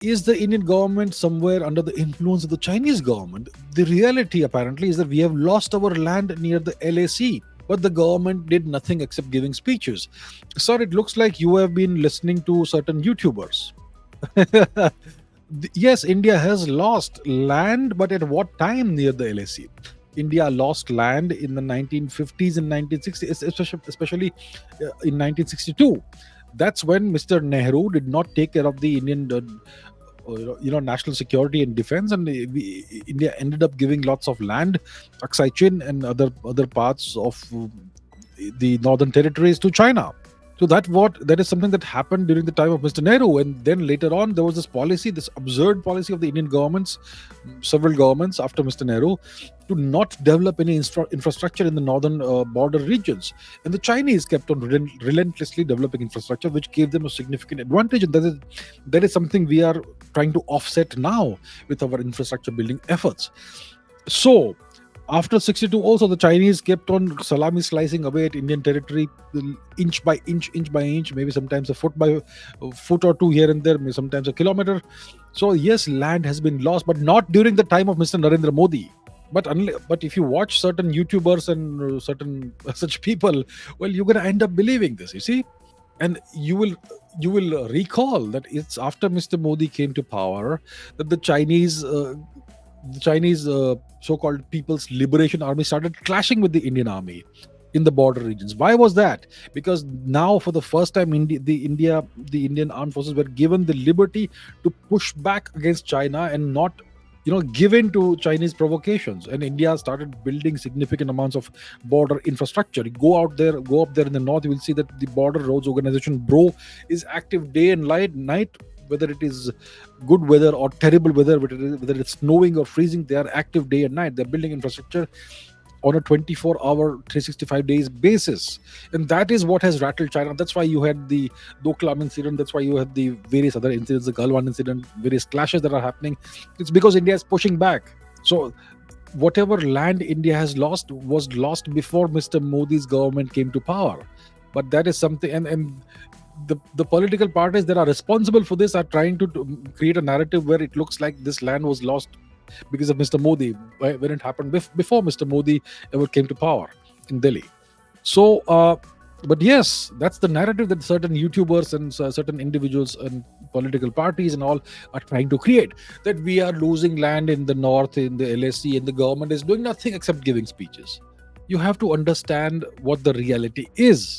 Is the Indian government somewhere under the influence of the Chinese government? The reality apparently is that we have lost our land near the LAC, but the government did nothing except giving speeches. Sir, it looks like you have been listening to certain YouTubers. Yes, India has lost land, but at what time near the LAC? India lost land in the 1950s and 1960s, especially in 1962. That's when Mr. Nehru did not take care of the Indian national security and defense, and India ended up giving lots of land, Aksai Chin and other parts of the northern territories to China. So that is something that happened during the time of Mr. Nehru, and then later on there was this policy, this absurd policy of the Indian governments, several governments after Mr. Nehru, to not develop any infrastructure in the northern border regions, and the Chinese kept on relentlessly developing infrastructure, which gave them a significant advantage, and that is something we are trying to offset now with our infrastructure building efforts. So after 62, also the Chinese kept on salami slicing away at Indian territory, inch by inch by inch, maybe sometimes a foot by a foot or two here and there, maybe sometimes a kilometer. So yes, land has been lost, but not during the time of Mr. Narendra Modi. But if you watch certain YouTubers and certain such people, well, you're gonna end up believing this. You see, and you will recall that it's after Mr. Modi came to power that the Chinese so-called People's Liberation Army started clashing with the Indian Army in the border regions. Why was that? Because now, for the first time, the Indian armed forces were given the liberty to push back against China and not, give in to Chinese provocations. And India started building significant amounts of border infrastructure. You go up there in the north, you will see that the Border Roads Organization (BRO) is active day and night. Whether it is good weather or terrible weather, whether it's snowing or freezing, they are active day and night. They're building infrastructure on a 24-hour, 365 days basis. And that is what has rattled China. That's why you had the Doklam incident. That's why you had the various other incidents, the Galwan incident, various clashes that are happening. It's because India is pushing back. So whatever land India has lost was lost before Mr. Modi's government came to power. But that is something, and the political parties that are responsible for this are trying to create a narrative where it looks like this land was lost because of Mr. Modi, when it happened before Mr. Modi ever came to power in Delhi. So, but yes, that's the narrative that certain YouTubers and certain individuals and political parties and all are trying to create, that we are losing land in the north, in the LAC, and the government is doing nothing except giving speeches. You have to understand what the reality is.